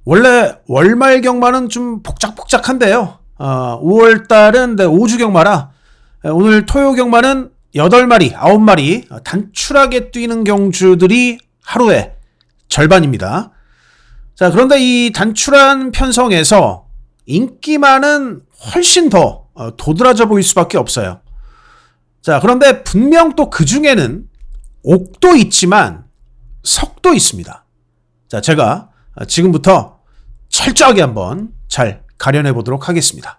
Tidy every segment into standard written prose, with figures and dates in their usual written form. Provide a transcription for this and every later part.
원래 월말 경마는 좀 복작복작한데요. 5월달은 5주 경마라 오늘 토요 경마는 8마리, 9마리 단출하게 뛰는 경주들이 하루에 절반입니다. 자, 그런데 이 단출한 편성에서 인기만은 훨씬 더 도드라져 보일 수밖에 없어요. 자, 그런데 분명 또 그 중에는 옥도 있지만 석도 있습니다. 자, 제가 지금부터 철저하게 한번 잘 가려내 보도록 하겠습니다.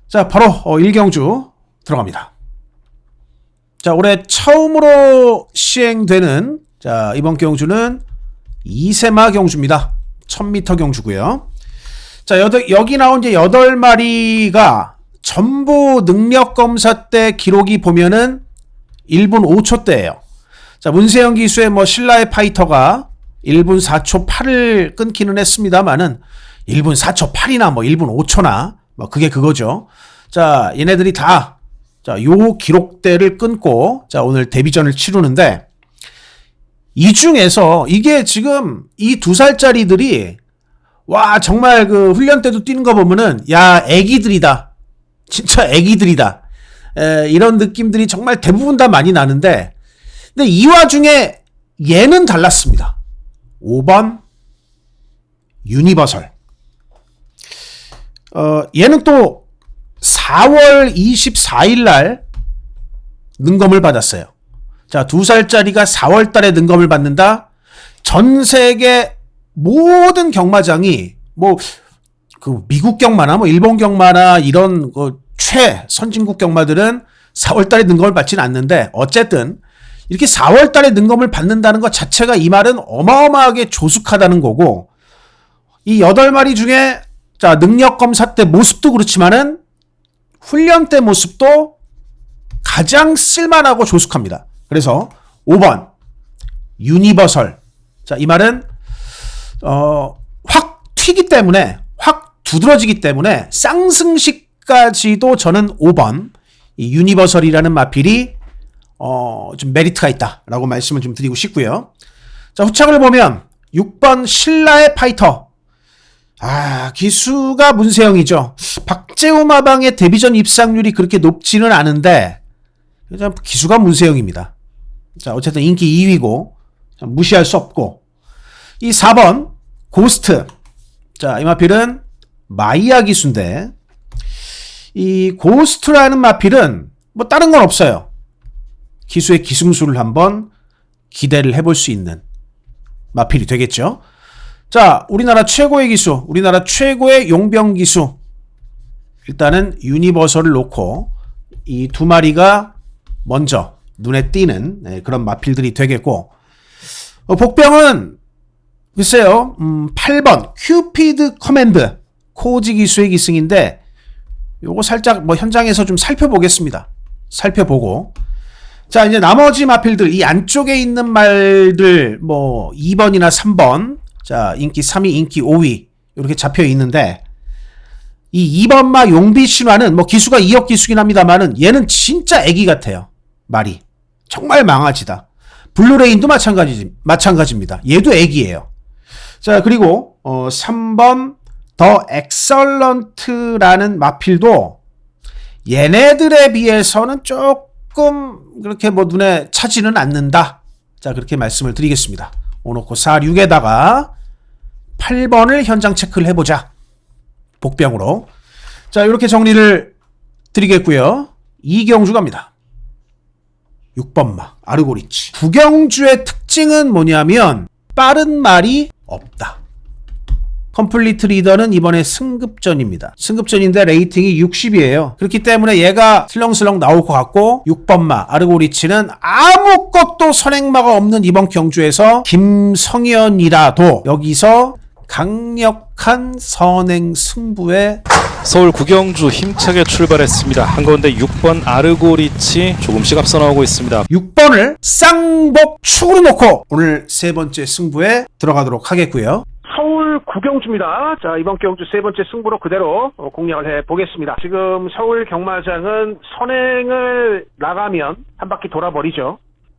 자, 바로 1경주 들어갑니다. 자, 올해 처음으로 시행되는 자, 이번 경주는 이세마 경주입니다. 1000m 경주고요. 자, 여기 나온 이제 8마리가 전부 능력 검사 때 기록이 보면은 1분 5초대예요. 자, 문세영 기수의 신라의 파이터가 1분 4초 8을 끊기는 했습니다만은 1분 4초 8이나 1분 5초나 그게 그거죠. 자, 얘네들이 다 자, 요 기록대를 끊고 자, 오늘 데뷔전을 치르는데 이 중에서 이게 지금 이 2살짜리들이 와, 정말 그 훈련 때도 뛰는 거 보면은 야, 애기들이다. 진짜 애기들이다. 이런 느낌들이 정말 대부분 다 많이 나는데 근데 이 와중에 얘는 달랐습니다. 5번 유니버설. 얘는 또 4월 24일 날 능검을 받았어요. 자, 2살짜리가 4월 달에 능검을 받는다. 전 세계 모든 경마장이 그 미국 경마나 일본 경마나 이런 최선진국 경마들은 4월 달에 능검을 받지는 않는데 어쨌든 이렇게 4월 달에 능검을 받는다는 것 자체가 이 말은 어마어마하게 조숙하다는 거고 이 8마리 중에 자, 능력 검사 때 모습도 그렇지만은 훈련 때 모습도 가장 쓸만하고 조숙합니다. 그래서 5번 유니버설. 자, 이 말은 확 튀기 때문에 확 두드러지기 때문에 쌍승식까지도 저는 5번 이 유니버설이라는 마필이 좀 메리트가 있다라고 말씀을 좀 드리고 싶고요. 자, 후착을 보면 6번 신라의 파이터. 기수가 문세영이죠. 박재호 마방의 데뷔전 입상률이 그렇게 높지는 않은데 기수가 문세영입니다. 자, 어쨌든 인기 2위고 무시할 수 없고 이 4번 고스트. 자, 이 마필은 마이야 기수인데 이 고스트라는 마필은 다른 건 없어요. 기수의 기승수를 한번 기대를 해볼 수 있는 마필이 되겠죠. 자, 우리나라 최고의 기수, 우리나라 최고의 용병 기수. 일단은 유니버설을 놓고 이 2마리가 먼저 눈에 띄는 그런 마필들이 되겠고 복병은 글쎄요 8번 큐피드 커맨드 코지 기수의 기승인데 요거 살짝 현장에서 좀 살펴보겠습니다. 살펴보고 자, 이제 나머지 마필들 이 안쪽에 있는 말들 2번이나 3번 자, 인기 3위, 인기 5위 이렇게 잡혀 있는데 이 2번마 용비 신화는 기수가 2억 기수긴 합니다만은 얘는 진짜 애기 같아요. 말이 정말 망아지다. 블루레인도 마찬가지입니다. 얘도 애기예요. 자, 그리고 3번 더 엑설런트라는 마필도 얘네들에 비해서는 조금 그렇게 눈에 차지는 않는다. 자, 그렇게 말씀을 드리겠습니다. 오놓고 4, 6에다가 8번을 현장 체크를 해보자. 복병으로. 자, 이렇게 정리를 드리겠고요. 2경주 갑니다. 6번마 아르고리치. 9경주의 특징은 뭐냐면 빠른 말이 없다. 컴플리트 리더는 이번에 승급전입니다. 승급전인데 레이팅이 60이에요. 그렇기 때문에 얘가 슬렁슬렁 나올 것 같고 6번마 아르고리치는 아무것도 선행마가 없는 이번 경주에서 김성현이라도 여기서 강력한 선행 승부에 서울 구경주 힘차게 출발했습니다. 한가운데 6번 아르고리치 조금씩 앞서 나오고 있습니다. 6번을 쌍복 축으로 놓고 오늘 세 번째 승부에 들어가도록 하겠고요. 서울 구경주입니다. 자, 이번 경주 세 번째 승부로 그대로 공략을 해보겠습니다. 지금 서울 경마장은 선행을 나가면 한 바퀴 돌아버리죠.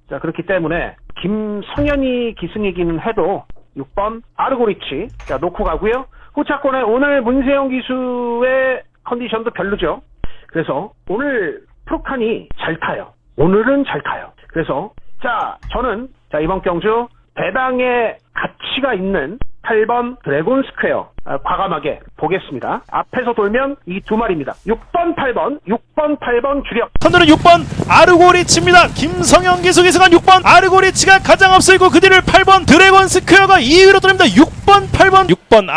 자, 그렇기 때문에 김성현이 기승이기는 해도 6번 아르고리치. 자, 놓고 가고요. 후차권에 오늘 문세영 기수의 컨디션도 별로죠. 그래서 오늘 프로칸이 잘 타요. 오늘은 잘 타요. 그래서 자, 저는 이번 경주 배당의 가치가 있는 8번 드래곤 스퀘어 과감하게 보겠습니다. 앞에서 돌면 이 두 마리입니다. 6번 8번 주력. 선두는 6번 아르고리치입니다. 김성현 기수 기승한 6번 아르고리치가 가장 앞서있고 그 뒤를 8번 드래곤 스퀘어가 2위로 돌립니다. 6번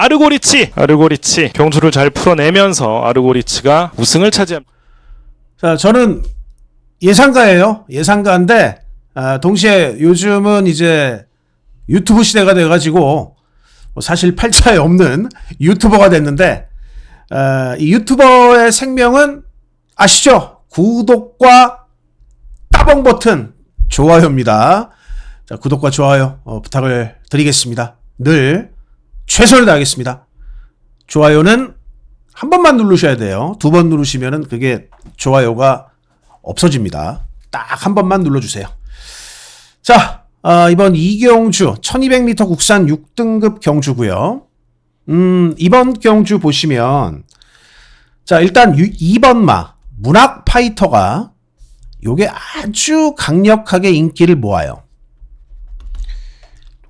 아르고리치 경주를 잘 풀어내면서 아르고리치가 우승을 차지합니다. 자, 저는 예상가예요. 예상가인데 동시에 요즘은 이제 유튜브 시대가 돼가지고 사실 팔자에 없는 유튜버가 됐는데 이 유튜버의 생명은 아시죠? 구독과 따봉 버튼, 좋아요입니다. 자, 구독과 좋아요 부탁을 드리겠습니다. 늘 최선을 다하겠습니다. 좋아요는 한 번만 누르셔야 돼요. 두 번 누르시면은 그게 좋아요가 없어집니다. 딱 한 번만 눌러주세요. 자, 이번 이경주 1200m 국산 6등급 경주고요. 이번 경주 보시면 자, 일단 2번 마 문학 파이터가 요게 아주 강력하게 인기를 모아요.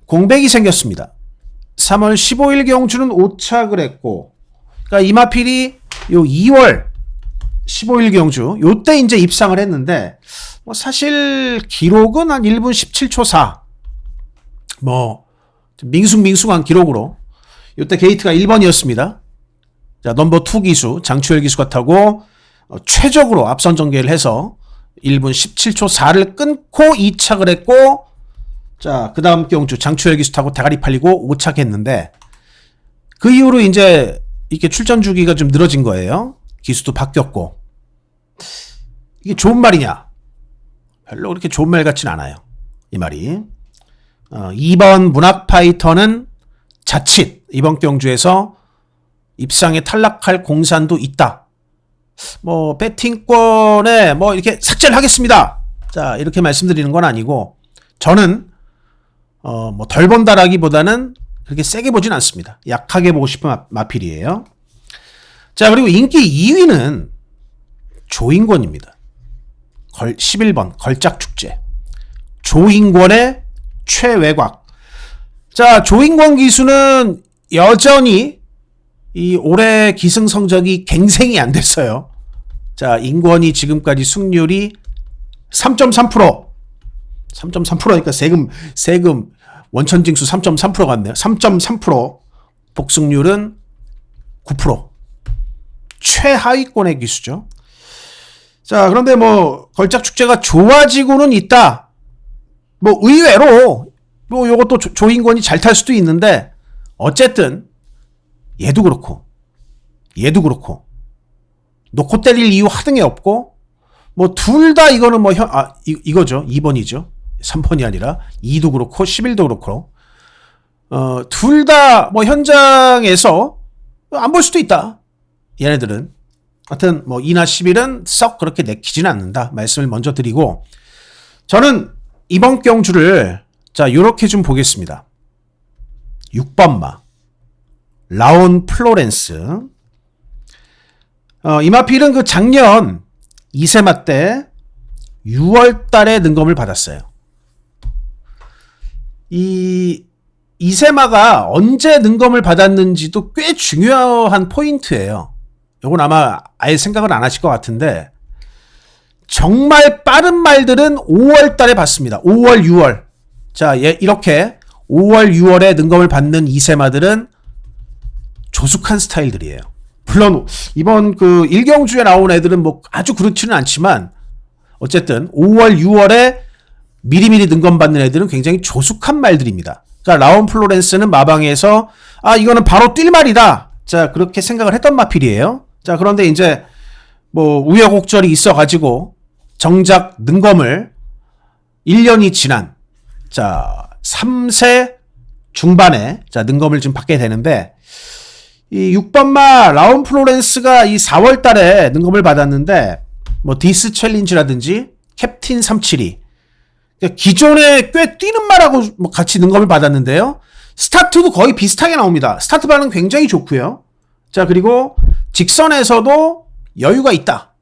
공백이 생겼습니다. 3월 15일 경주는 5착을 했고, 그러니까 이마필이 요 2월 15일 경주 요때 이제 입상을 했는데 뭐 사실 기록은 한 1분 17초 4. 뭐 밍숭밍숭한 기록으로 요때 게이트가 1번이었습니다. 자, 넘버 2 기수 장추열 기수가 타고 최적으로 앞선 전개를 해서 1분 17초 4를 끊고 2착을 했고, 자, 그 다음 경주 장추열 기수 타고 대가리 팔리고 5착 했는데 그 이후로 이제 이렇게 출전 주기가 좀 늘어진 거예요. 기수도 바뀌었고. 이게 좋은 말이냐? 별로 그렇게 좋은 말 같진 않아요. 이 말이. 2번 문학파이터는 자칫 이번 경주에서 입상에 탈락할 공산도 있다. 뭐 배팅권에 뭐 이렇게 삭제를 하겠습니다. 자, 이렇게 말씀드리는 건 아니고 저는 뭐 덜 본다라기보다는 그렇게 세게 보진 않습니다. 약하게 보고 싶은 마필이에요. 자, 그리고 인기 2위는 조인권입니다. 11번 걸작축제. 조인권의 최외곽. 자, 조인권 기수는 여전히 이 올해 기승 성적이 갱생이 안 됐어요. 자, 인권이 지금까지 승률이 3.3%. 3.3%니까 세금 원천징수 3.3% 같네요. 3.3%. 복승률은 9%. 최하위권의 기수죠. 자, 그런데 뭐 걸작 축제가 좋아지고는 있다. 뭐 의외로 뭐 요것도 조인권이 잘 탈 수도 있는데 어쨌든 얘도 그렇고 놓고 때릴 이유 하등에 없고 뭐 둘 다 이거는 뭐 이거죠. 2번이죠. 3번이 아니라 2도 그렇고 11도 그렇고 둘 다 뭐 현장에서 안 볼 수도 있다. 얘네들은 하여튼 뭐 2나 11은 썩 그렇게 내키지는 않는다 말씀을 먼저 드리고, 저는 이번 경주를 자 요렇게 좀 보겠습니다. 6번 마 라온 플로렌스. 이마필은 그 작년 이세마 때 6월 달에 능검을 받았어요. 이 이세마가 언제 능검을 받았는지도 꽤 중요한 포인트예요. 요건 아마 아예 생각을 안 하실 것 같은데 정말 빠른 말들은 5월 달에 받습니다. 5월, 6월. 자, 이렇게 5월, 6월에 능검을 받는 이세마들은 조숙한 스타일들이에요. 물론 이번 그 일경주에 나온 애들은 뭐 아주 그렇지는 않지만 어쨌든 5월, 6월에 미리미리 능검 받는 애들은 굉장히 조숙한 말들입니다. 그러니까 라온 플로렌스는 마방에서 이거는 바로 뛸 말이다. 자, 그렇게 생각을 했던 마필이에요. 자, 그런데 이제 뭐 우여곡절이 있어가지고 정작 능검을 1년이 지난 자 3세 중반에 자 능검을 좀 받게 되는데, 이 6번마 라온 플로렌스가 이 4월 달에 능검을 받았는데 뭐 디스 챌린지라든지 캡틴 372 그러니까 기존에 꽤 뛰는 말하고 뭐 같이 능검을 받았는데요. 스타트도 거의 비슷하게 나옵니다. 스타트 반응 굉장히 좋고요. 자, 그리고 직선에서도 여유가 있다.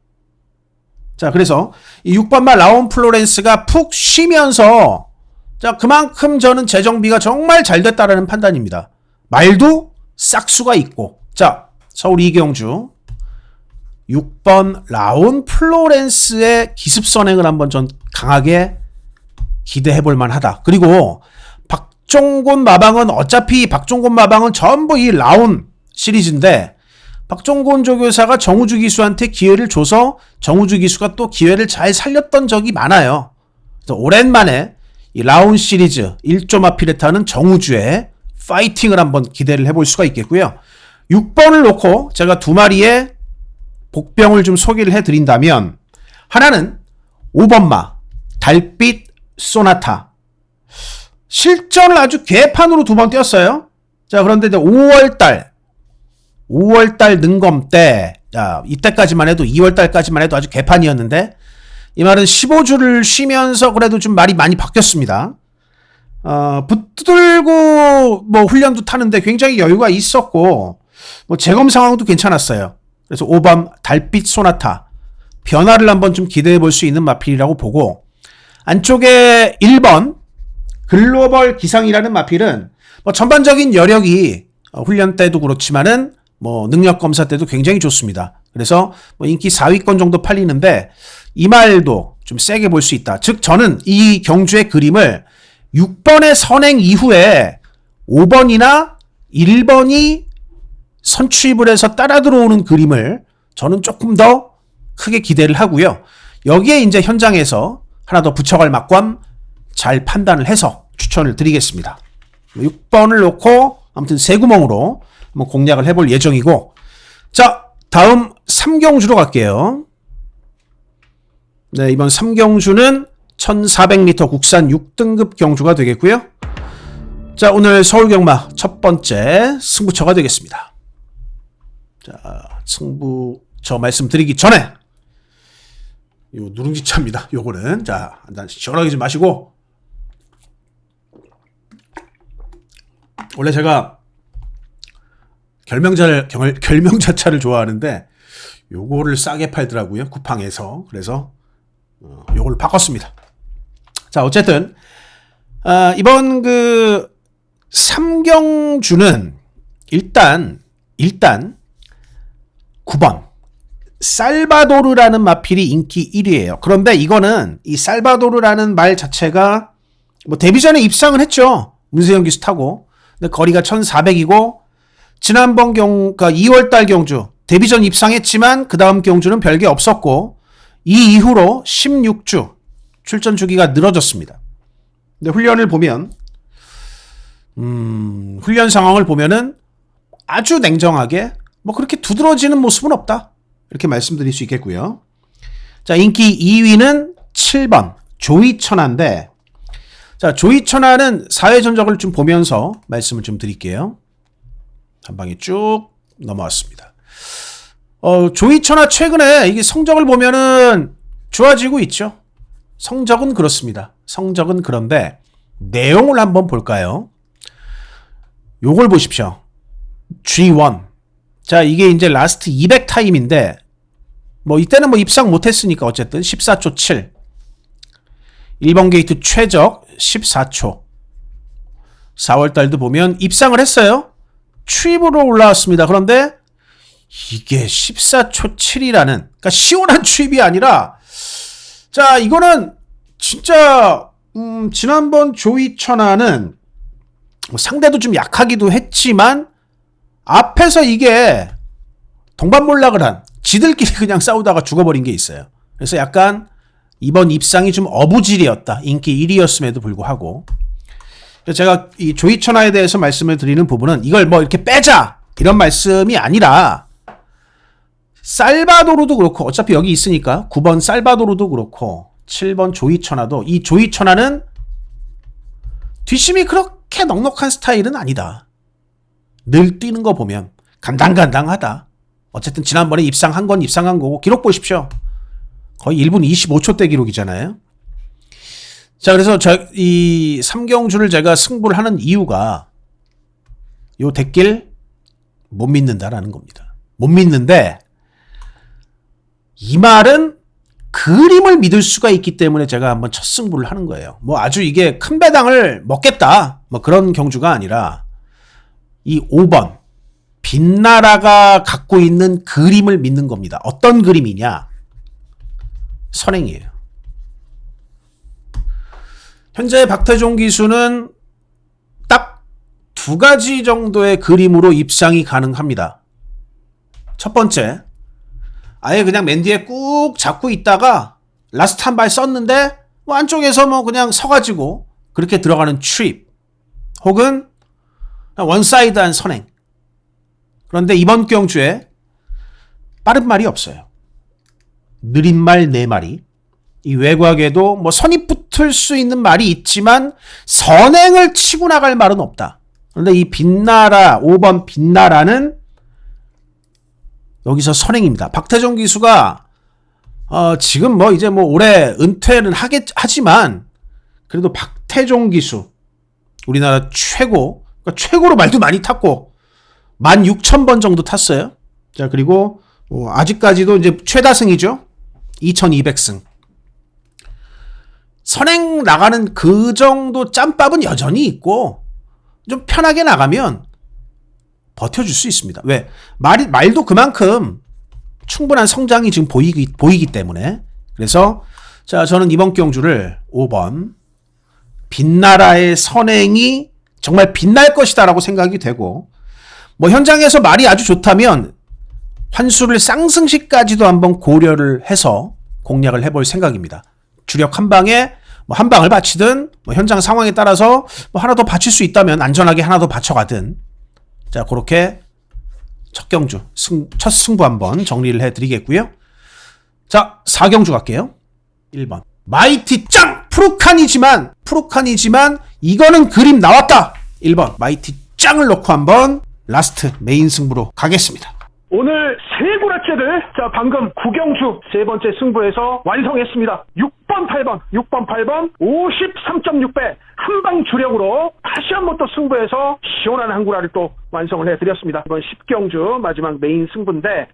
자, 그래서 이 6번 말 라온 플로렌스가 푹 쉬면서 자, 그만큼 저는 재정비가 정말 잘 됐다라는 판단입니다. 말도 싹수가 있고. 자, 서울 이경주 6번 라온 플로렌스의 기습 선행을 한번 전 강하게 기대해 볼 만하다. 그리고 박종곤 마방은 어차피 박종곤 마방은 전부 이 라온 시리즈인데 박종곤 조교사가 정우주 기수한테 기회를 줘서 정우주 기수가 또 기회를 잘 살렸던 적이 많아요. 그래서 오랜만에 이 라온 시리즈 1조마 피레타는 정우주의 파이팅을 한번 기대를 해볼 수가 있겠고요. 6번을 놓고 제가 두 마리의 복병을 좀 소개를 해드린다면 하나는 5번마 달빛 소나타. 실전을 아주 개판으로 두 번 뛰었어요. 자, 그런데 이제 5월달 능검 때, 자, 이때까지만 해도 2월달까지만 해도 아주 개판이었는데 이 말은 15주를 쉬면서 그래도 좀 말이 많이 바뀌었습니다. 붙들고 뭐 훈련도 타는데 굉장히 여유가 있었고 뭐 재검 상황도 괜찮았어요. 그래서 5번 달빛 소나타 변화를 한번 좀 기대해 볼 수 있는 마필이라고 보고 안쪽에 1번 글로벌 기상이라는 마필은 뭐 전반적인 여력이 훈련 때도 그렇지만은 뭐 능력 검사 때도 굉장히 좋습니다. 그래서 뭐 인기 4위권 정도 팔리는데 이 말도 좀 세게 볼 수 있다. 즉 저는 이 경주의 그림을 6번의 선행 이후에 5번이나 1번이 선취입을 해서 따라 들어오는 그림을 저는 조금 더 크게 기대를 하고요. 여기에 이제 현장에서 하나 더 붙여갈 막관 잘 판단을 해서 추천을 드리겠습니다. 6번을 놓고 아무튼 세 구멍으로 한번 공략을 해볼 예정이고 자, 다음 3경주로 갈게요. 네, 이번 3경주는 1400m 국산 6등급 경주가 되겠고요. 자, 오늘 서울경마 첫 번째 승부처가 되겠습니다. 자, 승부처 말씀드리기 전에 요 누룽지차입니다. 요거는 자, 한 잔씩 시원하게 좀 마시고 원래 제가 결명자차를 좋아하는데 요거를 싸게 팔더라고요. 쿠팡에서. 그래서 요걸로 바꿨습니다. 자, 어쨌든 이번 그 3경주는 일단 9번 살바도르라는 마필이 인기 1위예요. 그런데 이거는 이 살바도르라는 말 자체가 뭐 데뷔전에 입상을 했죠. 문세영 기수 타고. 근데 거리가 1400이고 지난번 그러니까 2월달 경주 데뷔전 입상했지만 그 다음 경주는 별게 없었고 이 이후로 16주 출전 주기가 늘어졌습니다. 근데 훈련을 보면 훈련 상황을 보면은 아주 냉정하게 뭐 그렇게 두드러지는 모습은 없다. 이렇게 말씀드릴 수 있겠고요. 자, 인기 2위는 7번 조이천하인데 자, 조이천하는 사회 전적을 좀 보면서 말씀을 좀 드릴게요. 한 방에 쭉 넘어왔습니다. 조이천하 최근에 이게 성적을 보면은 좋아지고 있죠. 성적은 그렇습니다. 성적은 그런데 내용을 한번 볼까요? 요걸 보십시오. G1. 자, 이게 이제 라스트 200 타임인데 뭐 이때는 뭐 입상 못했으니까 어쨌든 14초 7. 1번 게이트 최적 14초. 4월달도 보면 입상을 했어요. 추입으로 올라왔습니다. 그런데 이게 14초 7이라는 그러니까 시원한 추입이 아니라 자, 이거는 진짜 지난번 조이천하는 뭐 상대도 좀 약하기도 했지만 앞에서 이게 동반몰락을 한 지들끼리 그냥 싸우다가 죽어버린 게 있어요. 그래서 약간 이번 입상이 좀 어부질이었다. 인기 1위였음에도 불구하고. 그래서 제가 이 조이천하에 대해서 말씀을 드리는 부분은 이걸 뭐 이렇게 빼자 이런 말씀이 아니라 살바도르도 그렇고 어차피 여기 있으니까 9번 살바도르도 그렇고 7번 조이천하도 이 조이천하는 뒷심이 그렇게 넉넉한 스타일은 아니다. 늘 뛰는 거 보면 간당간당하다. 어쨌든 지난번에 입상한 건 입상한 거고 기록 보십시오. 거의 1분 25초대 기록이잖아요. 자, 그래서 이 3경주를 제가 승부를 하는 이유가 요 댓글 못 믿는다라는 겁니다. 못 믿는데 이 말은 그림을 믿을 수가 있기 때문에 제가 한번 첫 승부를 하는 거예요. 뭐 아주 이게 큰 배당을 먹겠다 뭐 그런 경주가 아니라 이 5번 빛나라가 갖고 있는 그림을 믿는 겁니다. 어떤 그림이냐? 선행이에요. 현재 박태종 기수는 딱 두 가지 정도의 그림으로 입상이 가능합니다. 첫 번째, 아예 그냥 맨 뒤에 꾹 잡고 있다가 라스트 한 발 썼는데 뭐 안쪽에서 뭐 그냥 서가지고 그렇게 들어가는 트립 혹은 원사이드한 선행. 그런데 이번 경주에 빠른 말이 없어요. 느린 말 4마리. 이 외곽에도 뭐 선이 붙을 수 있는 말이 있지만 선행을 치고 나갈 말은 없다. 그런데 이 빛나라 5번 빛나라는 여기서 선행입니다. 박태종 기수가 지금 뭐 이제 뭐 올해 은퇴는 하지만 그래도 박태종 기수 우리나라 최고 그러니까 최고로 말도 많이 탔고 16,000번 정도 탔어요. 자 그리고 아직까지도 이제 최다승이죠. 2,200승. 선행 나가는 그 정도 짬밥은 여전히 있고 좀 편하게 나가면 버텨줄 수 있습니다. 왜? 말도 그만큼 충분한 성장이 지금 보이기 때문에. 그래서 자 저는 이번 경주를 5번 빛나라의 선행이 정말 빛날 것이다라고 생각이 되고 뭐 현장에서 말이 아주 좋다면 환수를 쌍승시까지도 한번 고려를 해서 공략을 해볼 생각입니다. 주력 한 방에 뭐 한 방을 바치든 뭐 현장 상황에 따라서 뭐 하나 더 바칠 수 있다면 안전하게 하나 더 바쳐가든 자 그렇게 첫 경주 첫 승부 한번 정리를 해드리겠고요. 자 4경주 갈게요. 1번 마이티 짱! 프로칸이지만 이거는 그림 나왔다. 1번 마이티 짱을 넣고 한번 라스트 메인 승부로 가겠습니다. 오늘 세 구라체들 자 방금 구경주 세 번째 승부에서 완성했습니다. 6번 8번 53.6배 한방 주력으로 다시 한번 또 승부해서 시원한 한 구라를 또 완성을 해드렸습니다. 이번 10경주 마지막 메인 승부인데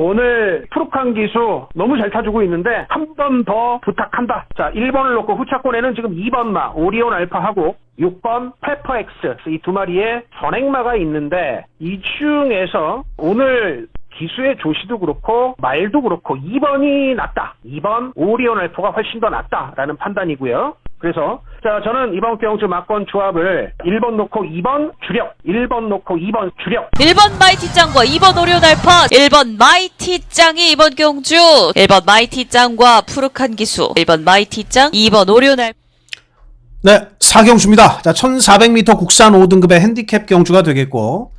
오늘 프로칸 기수 너무 잘 타주고 있는데 한 번 더 부탁한다. 자 1번을 놓고 후차권에는 지금 2번 마 오리온 알파하고 6번 페퍼엑스 이 두 마리의 선행마가 있는데 이 중에서 오늘 기수의 조시도 그렇고 말도 그렇고 2번이 낫다. 2번 오리온 알파가 훨씬 더 낫다라는 판단이고요. 그래서 자 저는 이번 경주 막권 조합을 1번 놓고 2번 주력 1번 놓고 2번 주력 1번 마이티 짱과 2번 오리온 알파 1번 마이티 짱이 이번 경주 1번 마이티 짱과 푸르칸 기수 1번 마이티 짱 2번 오리온 알파 네 4경주입니다. 자 1400m 국산 5등급의 핸디캡 경주가 되겠고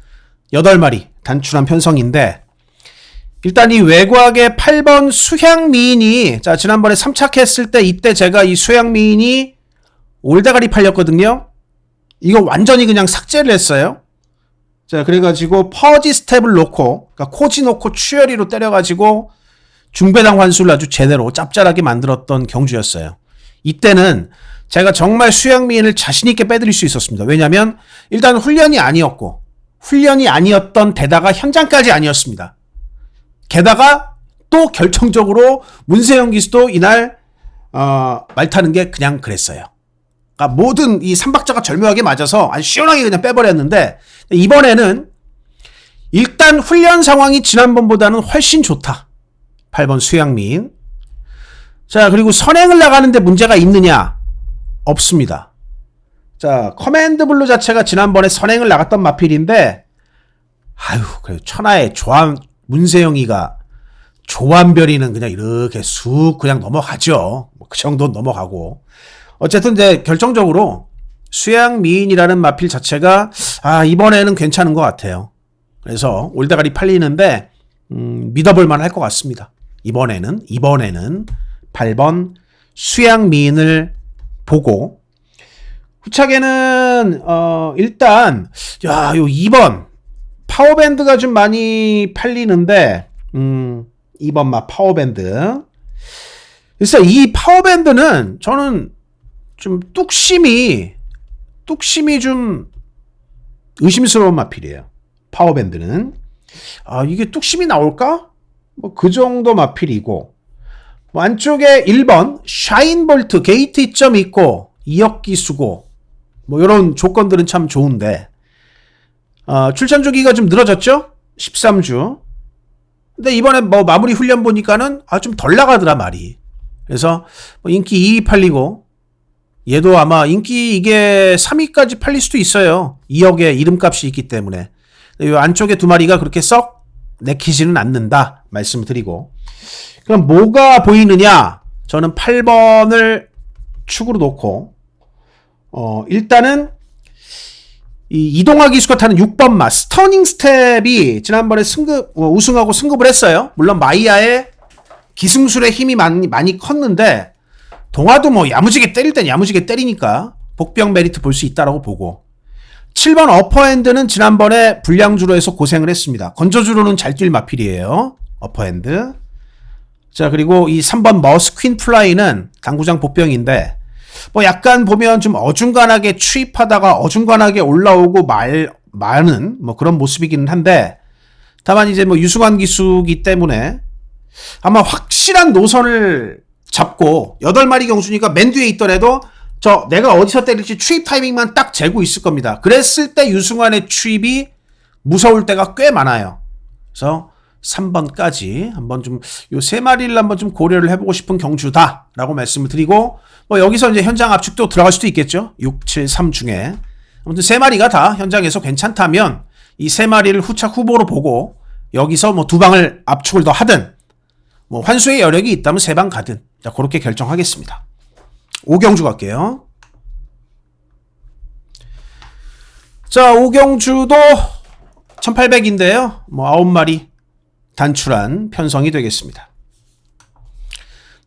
8마리 단출한 편성인데 일단 이 외곽의 8번 수향미인이 자 지난번에 3착했을 때 이때 제가 이 수향미인이 올대가리 팔렸거든요. 이거 완전히 그냥 삭제를 했어요. 자 그래가지고 퍼지 스텝을 놓고 그러니까 코지 놓고 추열이로 때려가지고 중배당 환수를 아주 제대로 짭짤하게 만들었던 경주였어요. 이때는 제가 정말 수향미인을 자신있게 빼드릴 수 있었습니다. 왜냐면 일단 훈련이 아니었던 데다가 현장까지 아니었습니다. 게다가 또 결정적으로 문세영 기수도 이날 말 타는 게 그냥 그랬어요. 그러니까 모든 이 삼박자가 절묘하게 맞아서 아주 시원하게 그냥 빼버렸는데 이번에는 일단 훈련 상황이 지난번보다는 훨씬 좋다. 8번 수양민. 자 그리고 선행을 나가는데 문제가 있느냐? 없습니다. 자 커맨드 블루 자체가 지난번에 선행을 나갔던 마필인데 그래도 천하의 문세영이가 조한별이는 그냥 이렇게 쑥 그냥 넘어가죠. 그 정도는 넘어가고. 어쨌든 이제 결정적으로 수양미인이라는 마필 자체가 이번에는 괜찮은 것 같아요. 그래서 올대가리 팔리는데 믿어볼 만할 것 같습니다. 이번에는 8번 수양미인을 보고 후차게는 일단 요 2번 파워밴드가 좀 많이 팔리는데 2번 마 파워밴드. 그래서 이 파워밴드는 저는 좀 뚝심이 좀 의심스러운 마필이에요. 파워밴드는. 아, 이게 뚝심이 나올까? 뭐 그 정도 마필이고, 뭐 안쪽에 1번 샤인볼트 게이트 입점 있고 2억 기수고, 뭐 이런 조건들은 참 좋은데, 출전 주기가 좀 늘어졌죠? 13주. 근데 이번에 뭐 마무리 훈련 보니까는 좀 덜 나가더라 말이. 그래서 뭐 인기 2위 팔리고, 얘도 아마 인기 이게 3위까지 팔릴 수도 있어요. 2억의 이름값이 있기 때문에. 이 안쪽에 두 마리가 그렇게 썩 내키지는 않는다 말씀드리고, 그럼 뭐가 보이느냐? 저는 8번을 축으로 놓고, 일단은 이 이동화 기수가 타는 6번 마 스터닝 스텝이 지난번에 우승하고 승급을 했어요. 물론 마이야의 기승술의 힘이 많이 컸는데, 동화도 뭐 야무지게 때릴 땐 야무지게 때리니까 복병 메리트 볼 수 있다라고 보고, 7번 어퍼핸드는 지난번에 불량주로 해서 고생을 했습니다. 건조주로는 잘 뛸 마필이에요. 어퍼핸드. 자, 그리고 이 3번 머스퀸 플라이는 당구장 복병인데, 뭐 약간 보면 좀 어중간하게 추입하다가 어중간하게 올라오고 마는 뭐 그런 모습이기는 한데, 다만 이제 뭐 유승환 기수기 때문에 아마 확실한 노선을 잡고 8마리 경주니까 맨 뒤에 있더라도 내가 어디서 때릴지 추입 타이밍만 딱 재고 있을 겁니다. 그랬을 때 유승환의 추입이 무서울 때가 꽤 많아요. 그래서 3번까지 한번 좀 요 3마리를 한번 좀 고려를 해보고 싶은 경주다라고 말씀을 드리고, 뭐 여기서 이제 현장 압축도 들어갈 수도 있겠죠. 6, 7, 3 중에. 아무튼 3마리가 다 현장에서 괜찮다면 이 3마리를 후착 후보로 보고 여기서 뭐 2방을 압축을 더 하든, 뭐 환수의 여력이 있다면 3방 가든, 자, 그렇게 결정하겠습니다. 5경주 갈게요. 자, 5경주도 1800인데요. 뭐 9마리 단출한 편성이 되겠습니다.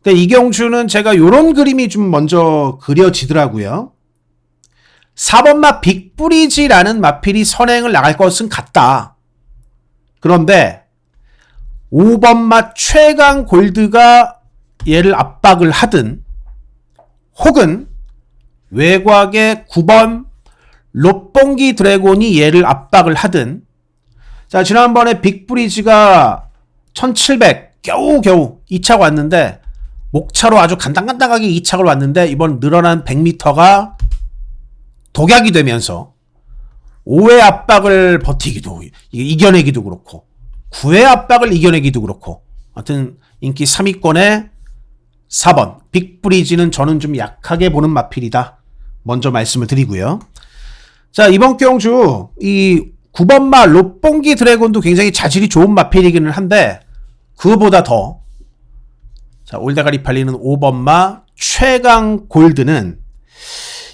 근데 이 경주는 제가 요런 그림이 좀 먼저 그려지더라고요. 4번마 빅브리지라는 마필이 선행을 나갈 것은 같다. 그런데 5번마 최강 골드가 얘를 압박을 하든, 혹은 외곽의 9번 롯봉기 드래곤이 얘를 압박을 하든, 자, 지난번에 빅브리지가 1700 겨우겨우 2착 왔는데, 목차로 아주 간당간당하게 2착을 왔는데, 이번 늘어난 100m가 독약이 되면서 5회 압박을 버티기도, 이겨내기도 그렇고 9회 압박을 이겨내기도 그렇고, 하여튼 인기 3위권에 4번 빅브리지는 저는 좀 약하게 보는 마필이다, 먼저 말씀을 드리고요. 자, 이번 경주 이 9번마 롯봉기 드래곤도 굉장히 자질이 좋은 마필이기는 한데, 그거보다 더, 자, 올대가리 팔리는 5번마 최강 골드는,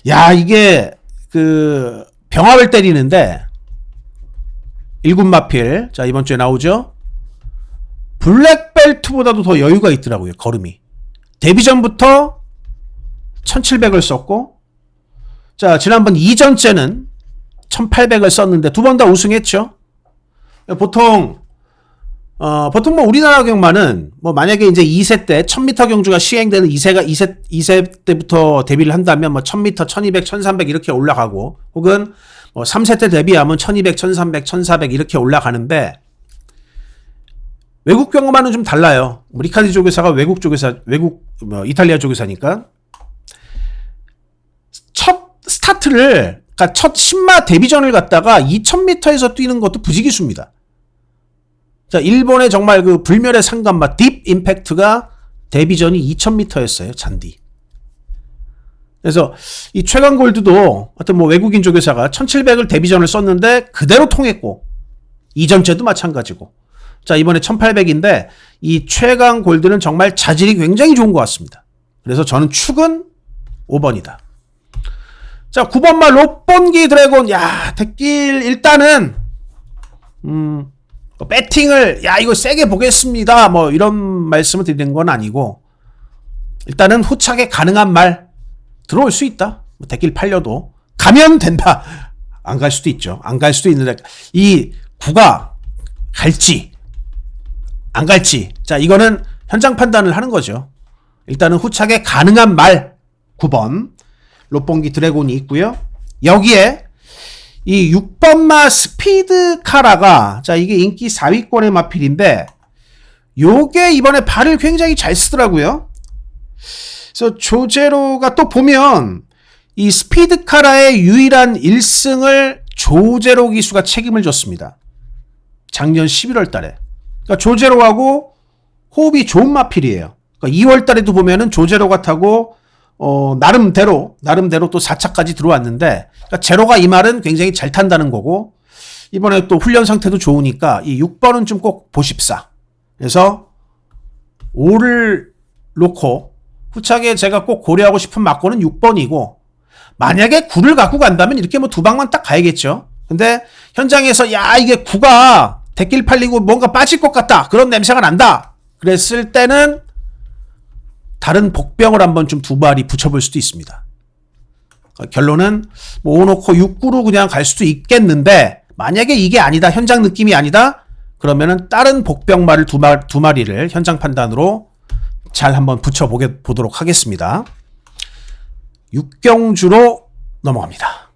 야, 이게 그 병합을 때리는데 1군 마필, 자, 이번 주에 나오죠. 블랙벨트보다도 더 여유가 있더라고요, 걸음이. 데뷔 전부터 1700을 썼고, 자, 지난번 이전째는 1800을 썼는데 2번 다 우승했죠. 보통 뭐 우리나라 경마는 뭐 만약에 이제 2세 때 1000m 경주가 시행되는 2세 때부터 데뷔를 한다면 뭐 1000m, 1200, 1300 이렇게 올라가고, 혹은 뭐 3세 때 데뷔하면 1200, 1300, 1400 이렇게 올라가는데, 외국 경마는 좀 달라요. 리카디 조교사가 이탈리아 조교사니까. 첫 스타트를, 그러니까 첫 10마 데뷔전을 갖다가 2000m에서 뛰는 것도 부지기수입니다. 자, 일본의 정말 그 불멸의 상간마 딥 임팩트가 데뷔전이 2000m였어요, 잔디. 그래서 이 최강 골드도 하여튼 뭐 외국인 조교사가 1700을 데뷔전을 썼는데 그대로 통했고, 이전째도 마찬가지고. 자, 이번에 1800인데 이 최강 골드는 정말 자질이 굉장히 좋은 것 같습니다. 그래서 저는 축은 5번이다. 자, 9번마 롯봉기 드래곤. 야, 대길 일단은 배팅을 이거 세게 보겠습니다, 뭐 이런 말씀을 드리는 건 아니고, 일단은 후착에 가능한 말 들어올 수 있다. 뭐 대길 팔려도 가면 된다. 안 갈 수도 있죠. 안 갈 수도 있는데 이 9가 갈지 안 갈지, 자, 이거는 현장 판단을 하는 거죠. 일단은 후착에 가능한 말 9번 롯봉기 드래곤이 있고요. 여기에 이 6번마 스피드카라가, 자, 이게 인기 4위권의 마필인데, 요게 이번에 발을 굉장히 잘 쓰더라고요. 그래서 조제로가 또 보면, 이 스피드카라의 유일한 1승을 조제로 기수가 책임을 졌습니다. 작년 11월 달에. 그러니까 조제로하고 호흡이 좋은 마필이에요. 그러니까 2월 달에도 보면은 조제로가 타고, 나름대로 또 4차까지 들어왔는데, 그러니까 제로가 이 말은 굉장히 잘 탄다는 거고, 이번에 또 훈련 상태도 좋으니까, 이 6번은 좀 꼭 보십사. 그래서, 5를 놓고, 후차게 제가 꼭 고려하고 싶은 막고는 6번이고, 만약에 9를 갖고 간다면 이렇게 뭐 두 방만 딱 가야겠죠. 근데, 현장에서, 야, 이게 9가 대길 팔리고 뭔가 빠질 것 같다. 그런 냄새가 난다. 그랬을 때는, 다른 복병을 한번 좀 두 마리 붙여볼 수도 있습니다. 결론은 뭐 5 놓고 6, 9로 그냥 갈 수도 있겠는데 만약에 이게 아니다, 현장 느낌이 아니다, 그러면은 다른 복병말을 두 마리를 현장 판단으로 잘 한번 붙여보도록 하겠습니다. 6경주로 넘어갑니다.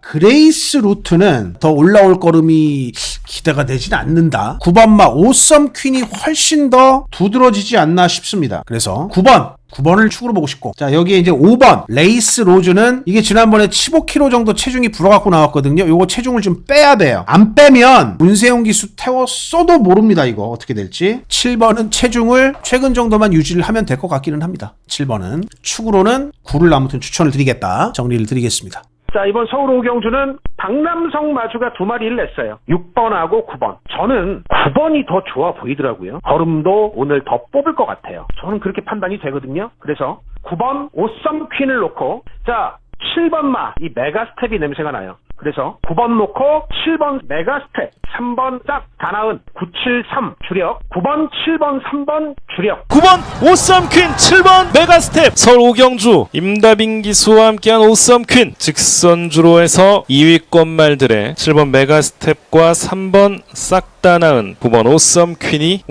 그레이스 루트는 더 올라올 걸음이 기대가 되진 않는다. 9번마 오썸 퀸이 훨씬 더 두드러지지 않나 싶습니다. 그래서 9번을 축으로 보고 싶고, 자, 여기에 이제 5번 레이스 로즈는 이게 지난번에 15kg 정도 체중이 불어갖고 나왔거든요. 요거 체중을 좀 빼야 돼요. 안 빼면 문세용 기수 태웠어도 모릅니다. 이거 어떻게 될지. 7번은 체중을 최근 정도만 유지를 하면 될 것 같기는 합니다. 7번은 축으로는 9를 아무튼 추천을 드리겠다. 정리를 드리겠습니다. 자, 이번 서울 오경주는 박남성 마주가 두 마리를 냈어요. 6번하고 9번. 저는 9번이 더 좋아 보이더라고요. 걸음도 오늘 더 뽑을 것 같아요. 저는 그렇게 판단이 되거든요. 그래서 9번 오썸 퀸을 놓고, 자, 7번마 이 메가스텝이 냄새가 나요. 그래서 9번 놓고 7번 메가스텝, 3번 싹 다나은 973 주력, 9번 7번 3번 주력. 9번 오썸퀸, 7번 메가스텝. 서울 오경주 임다빈 기수와 함께한 오썸퀸 직선주로에서 2위권 말들의 7번 메가스텝과 3번 싹 다 나은 9번 오썸퀸이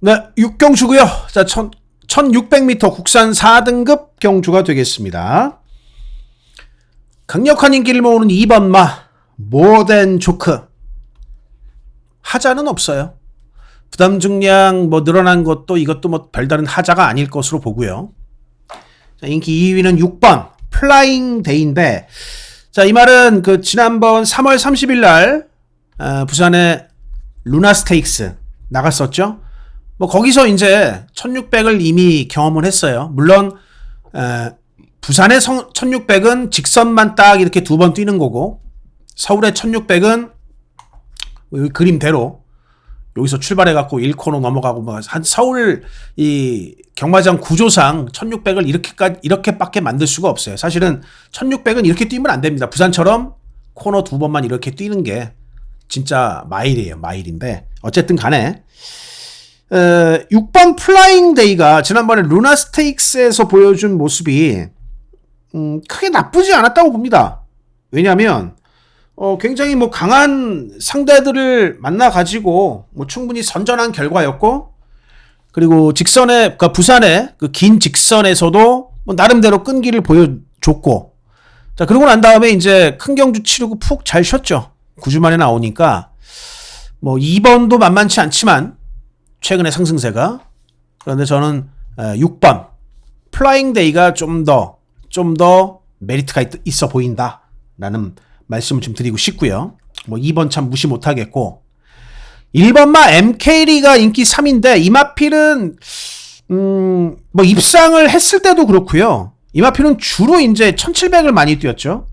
네, 6경주고요. 자, 1600m 국산 4등급 경주가 되겠습니다. 강력한 인기를 모으는 2번마 모덴 조크. 하자는 없어요. 부담 중량 뭐 늘어난 것도 이것도 뭐 별다른 하자가 아닐 것으로 보고요. 자, 인기 2위는 6번 플라잉 데이인데, 자, 이 말은 그 지난번 3월 30일 날 부산에 루나 스테이크스 나갔었죠. 뭐 거기서 이제 1600을 이미 경험을 했어요. 물론 부산의 1600은 직선만 딱 이렇게 두 번 뛰는 거고, 서울의 1600은 그림대로 여기서 출발해갖고 1코너 넘어가고, 뭐 한 서울 이 경마장 구조상 1600을 이렇게밖에 만들 수가 없어요. 사실은 1600은 이렇게 뛰면 안 됩니다. 부산처럼 코너 두 번만 이렇게 뛰는 게 진짜 마일이에요. 마일인데 어쨌든 간에 6번 플라잉 데이가 지난번에 루나 스테이크스에서 보여준 모습이 크게 나쁘지 않았다고 봅니다. 왜냐하면 굉장히 뭐 강한 상대들을 만나가지고 뭐 충분히 선전한 결과였고, 그리고 직선에, 그러니까 부산의 그 긴 직선에서도 뭐 나름대로 끈기를 보여줬고, 자, 그러고 난 다음에 이제 큰 경주 치르고 푹 잘 쉬었죠. 9주 만에 나오니까 뭐 2번도 만만치 않지만 최근의 상승세가. 그런데 저는 6번 플라잉 데이가 좀 더 메리트가 있어 보인다라는 말씀을 좀 드리고 싶고요. 뭐 2번 참 무시 못하겠고, 1번마 MK리가 인기 3인데 이마필은 뭐 입상을 했을 때도 그렇고요. 이마필은 주로 이제 1700을 많이 뛰었죠.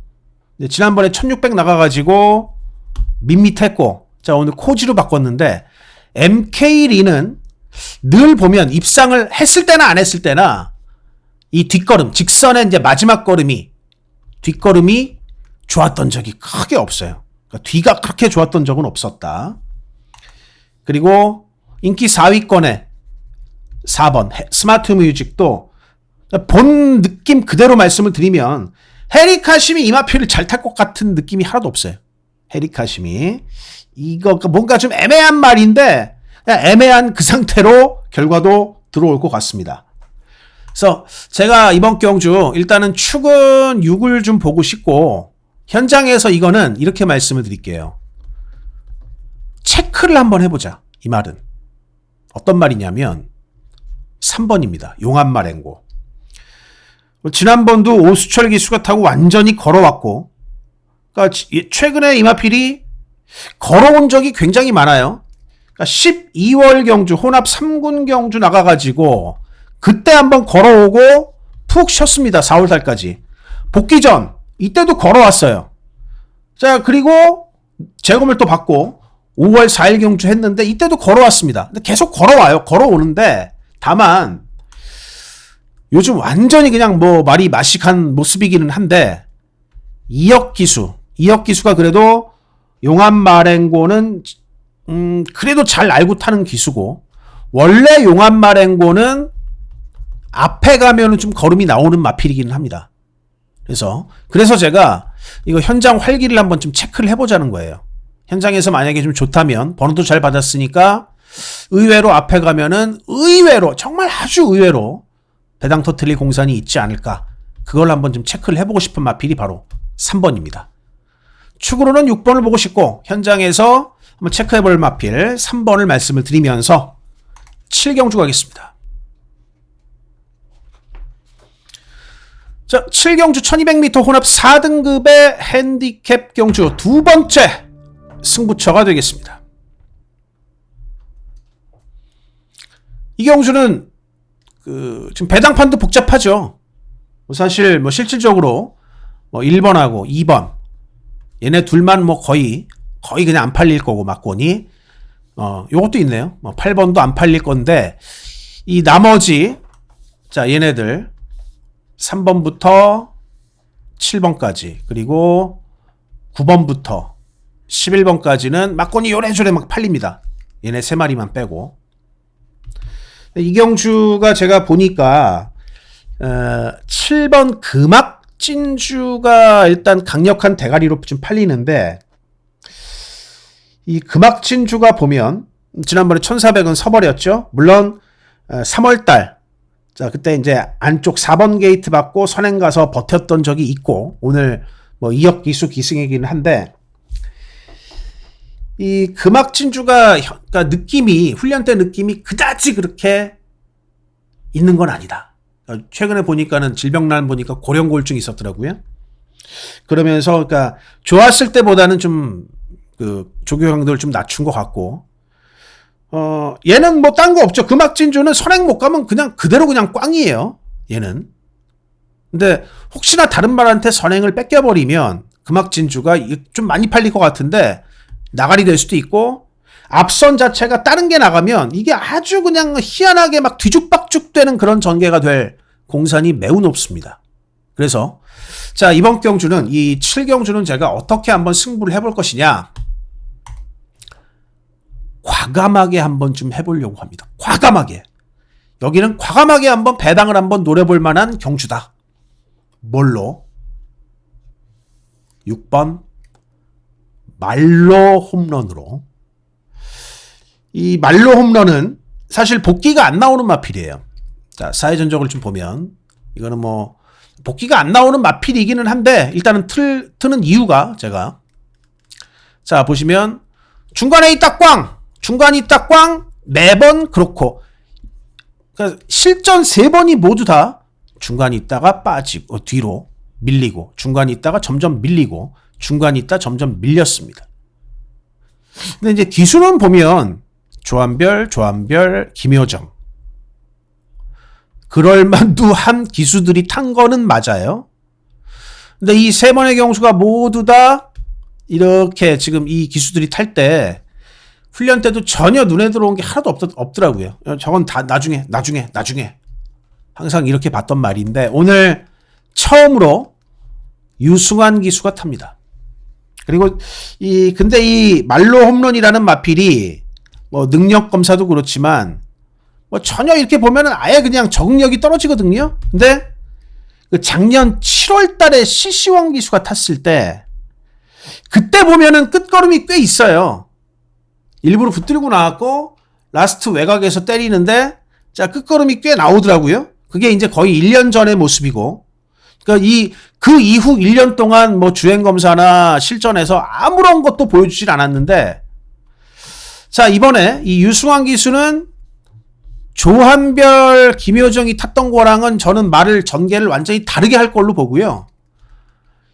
지난번에 1600 나가가지고 밋밋했고, 자, 오늘 코지로 바꿨는데, MK리는 늘 보면 입상을 했을 때나 안 했을 때나 이 뒷걸음, 직선의 이제 마지막 뒷걸음이 좋았던 적이 크게 없어요. 그러니까 뒤가 그렇게 좋았던 적은 없었다. 그리고 인기 4위권에 4번 스마트 뮤직도 본 느낌 그대로 말씀을 드리면 헤리카심이 이마표를 잘 탈 것 같은 느낌이 하나도 없어요. 헤리카심이 이거 뭔가 좀 애매한 말인데 그냥 애매한 그 상태로 결과도 들어올 것 같습니다. 그래서 제가 이번 경주 일단은 축은 6을 좀 보고 싶고, 현장에서 이거는 이렇게 말씀을 드릴게요. 체크를 한번 해보자. 이 말은. 어떤 말이냐면 3번입니다. 용암마랭고. 지난번도 오수철 기수가 타고 완전히 걸어왔고, 그러니까 최근에 이마필이 걸어온 적이 굉장히 많아요. 그러니까 12월 경주, 혼합 3군 경주 나가가지고 그때 한번 걸어오고 푹 쉬었습니다. 4월달까지. 복귀 전 이때도 걸어왔어요. 자, 그리고 재검을 또 받고 5월 4일 경주 했는데 이때도 걸어왔습니다. 근데 계속 걸어와요. 걸어오는데 다만 요즘 완전히 그냥 뭐 말이 마식한 모습이기는 한데 이혁 기수가 그래도 용암마랭고는 그래도 잘 알고 타는 기수고, 원래 용암마랭고는 앞에 가면은 좀 걸음이 나오는 마필이기는 합니다. 그래서 제가 이거 현장 활기를 한번 좀 체크를 해보자는 거예요. 현장에서 만약에 좀 좋다면, 번호도 잘 받았으니까 의외로 앞에 가면은 의외로, 정말 아주 의외로 배당 터트릴 공산이 있지 않을까, 그걸 한번 좀 체크를 해보고 싶은 마필이 바로 3번입니다. 축으로는 6번을 보고 싶고 현장에서 한번 체크해볼 마필 3번을 말씀을 드리면서 7경주 가겠습니다. 자, 7경주 1200m 혼합 4등급의 핸디캡 경주 두 번째 승부처가 되겠습니다. 이 경주는 지금 배당판도 복잡하죠. 사실 뭐 실질적으로 뭐 1번하고 2번 얘네 둘만 뭐 거의 그냥 안 팔릴 거고, 막권이 요것도 있네요. 뭐 8번도 안 팔릴 건데, 이 나머지 자 얘네들 3번부터 7번까지 그리고 9번부터 11번까지는 막권이 요래조래 막 팔립니다. 얘네 3마리만 빼고. 이 경주가 제가 보니까 7번 금악진주가 일단 강력한 대가리로 좀 팔리는데, 이 금악진주가 보면 지난번에 1400은 서버렸죠. 물론 3월달 자 그때 이제 안쪽 4번 게이트 받고 선행 가서 버텼던 적이 있고, 오늘 뭐 이혁 기수 기승이긴 한데, 이 금악진주가 그러니까 느낌이, 훈련 때 느낌이 그다지 그렇게 있는 건 아니다. 최근에 보니까는 질병난 보니까 고령골증이 있었더라고요. 그러면서 그러니까 좋았을 때보다는 좀 그 조교강도를 좀 낮춘 것 같고, 얘는 뭐 딴 거 없죠. 금악진주는 선행 못 가면 그냥 그대로 그냥 꽝이에요. 얘는. 근데 혹시나 다른 말한테 선행을 뺏겨버리면 금악진주가 좀 많이 팔릴 것 같은데 나가리 될 수도 있고, 앞선 자체가 다른 게 나가면 이게 아주 그냥 희한하게 막 뒤죽박죽 되는 그런 전개가 될 공산이 매우 높습니다. 그래서 자, 이번 경주는, 이 7경주는 제가 어떻게 한번 승부를 해볼 것이냐, 과감하게 한번 좀 해보려고 합니다. 과감하게. 여기는 과감하게 한번 배당을 한번 노려볼 만한 경주다. 뭘로? 6번 말로 홈런으로. 이 말로 홈런은 사실 복귀가 안 나오는 마필이에요. 자, 사회 전적을 좀 보면 이거는 뭐 복귀가 안 나오는 마필이기는 한데, 일단은 트는 이유가, 제가 자 보시면 중간에 있다 꽝, 중간에 있다 꽝, 매번 그렇고, 그러니까 실전 3번이 모두 다 중간에 있다가 빠지고 뒤로 밀리고, 중간에 있다가 점점 밀리고, 중간에 있다 점점 밀렸습니다. 근데 이제 기수는 보면 조한별, 김효정, 그럴만두한 기수들이 탄 거는 맞아요. 근데 이 3번의 경수가 모두 다 이렇게 지금 이 기수들이 탈 때 훈련 때도 전혀 눈에 들어온 게 하나도 없더라고요. 저건 다 나중에 항상 이렇게 봤던 말인데, 오늘 처음으로 유승환 기수가 탑니다. 그리고 근데 이 말로 홈런이라는 마필이 뭐 능력 검사도 그렇지만 뭐 전혀 이렇게 보면은 아예 그냥 적응력이 떨어지거든요. 근데 그 작년 7월 달에 CC1 기수가 탔을 때, 그때 보면은 끝걸음이 꽤 있어요. 일부러 붙들고 나왔고 라스트 외곽에서 때리는데, 자 끝걸음이 꽤 나오더라고요. 그게 이제 거의 1년 전의 모습이고, 그러니까 그 이후 1년 동안 뭐 주행검사나 실전에서 아무런 것도 보여주질 않았는데, 자, 이번에 이 유승환 기수는 조한별, 김효정이 탔던 거랑은 저는 말을 전개를 완전히 다르게 할 걸로 보고요.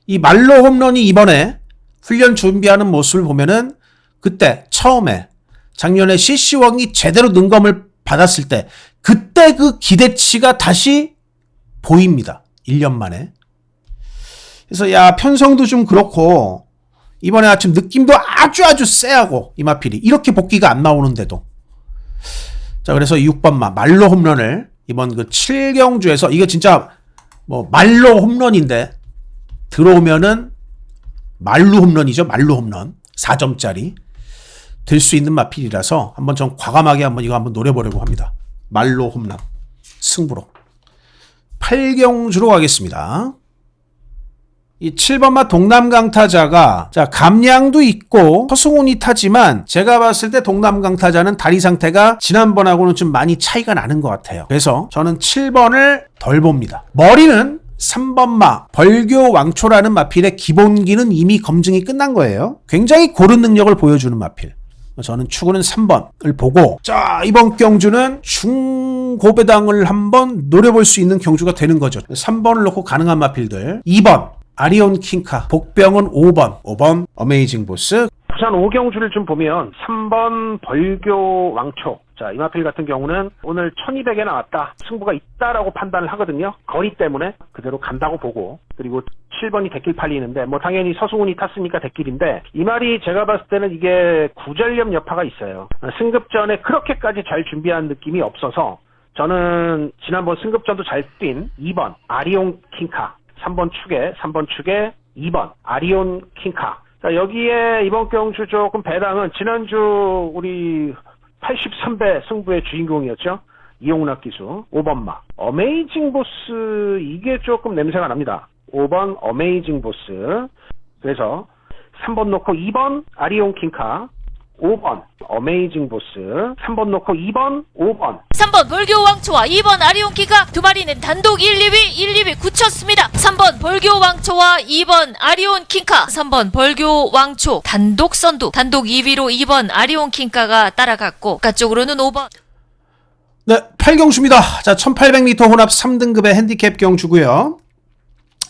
이 말로 홈런이 이번에 훈련 준비하는 모습을 보면은 그때 처음에 작년에 CC1이 제대로 능검을 받았을 때 그때 그 기대치가 다시 보입니다. 1년 만에. 그래서 야, 편성도 좀 그렇고 이번에 아침 느낌도 아주 쎄하고 이마필이 이렇게 복귀가 안 나오는데도. 자, 그래서 6번마 말로 홈런을 이번 그 7경주에서 이게 진짜 뭐 말로 홈런인데 들어오면은 말로 홈런이죠. 말로 홈런 4점짜리 될 수 있는 마필이라서 한번 좀 과감하게 이거 한번 노려보려고 합니다. 말로 홈런 승부로 8경주로 가겠습니다. 이 7번마 동남강타자가 자 감량도 있고 허승훈이 타지만 제가 봤을 때 동남강타자는 다리 상태가 지난번하고는 좀 많이 차이가 나는 것 같아요. 그래서 저는 7번을 덜 봅니다. 머리는 3번마 벌교 왕초라는 마필의 기본기는 이미 검증이 끝난 거예요. 굉장히 고른 능력을 보여주는 마필. 저는 추구는 3번을 보고, 자, 이번 경주는 중고배당을 한번 노려볼 수 있는 경주가 되는 거죠. 3번을 놓고 가능한 마필들. 2번 아리온 킹카, 복병은 5번 어메이징 보스. 부산 5경주를 좀 보면 3번 벌교 왕초, 자, 이마필 같은 경우는 오늘 1200에 나왔다, 승부가 있다라고 판단을 하거든요. 거리 때문에 그대로 간다고 보고, 그리고 7번이 대길 팔리는데 뭐 당연히 서승훈이 탔으니까 대길인데, 이 말이 제가 봤을 때는 이게 구전염 여파가 있어요. 승급전에 그렇게까지 잘 준비한 느낌이 없어서 저는 지난번 승급전도 잘 뛴 2번 아리온 킹카, 3번 축에 2번 아리온 킹카. 자, 여기에 이번 경주 조금 배당은 지난주 우리 83배 승부의 주인공이었죠. 이용락 기수 5번마 어메이징 보스, 이게 조금 냄새가 납니다. 5번 어메이징 보스. 그래서 3번 놓고 2번 아리온 킹카, 5번 어메이징 보스, 3번 놓고 2번 5번 3번 벌교 왕초와 2번 아리온키가 두 마리는 단독 1, 2위 굳혔습니다. 3번 벌교 왕초와 2번 아리온 킹카, 3번 벌교 왕초 단독 선두, 단독 2위로 2번 아리온 킹카가 따라갔고, 바깥쪽으로는 5번. 네, 8경주입니다. 자, 1800m 혼합 3등급의 핸디캡 경주고요.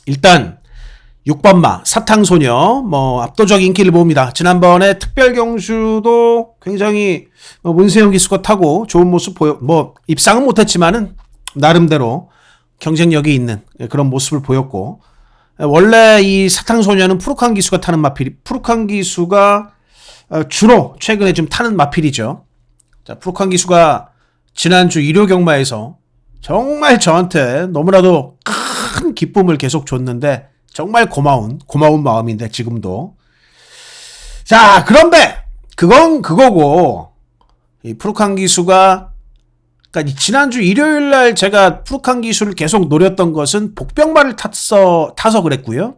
일단 6번마 사탕소녀 뭐 압도적 인기를 봅니다. 지난번에 특별 경주도 굉장히 문세영 기수가 타고 좋은 모습 뭐 입상은 못했지만은 나름대로 경쟁력이 있는 그런 모습을 보였고, 원래 이 사탕소녀는 푸르칸 기수가 타는 마필, 푸르칸 기수가 주로 최근에 좀 타는 마필이죠. 자, 푸르칸 기수가 지난주 일요경마에서 정말 저한테 너무나도 큰 기쁨을 계속 줬는데 정말 고마운 마음인데 지금도. 자, 그런데 그건 그거고, 이 푸르칸 기수가, 그러니까 지난주 일요일 날 제가 푸르칸 기수를 계속 노렸던 것은 복병마를 타서 그랬고요.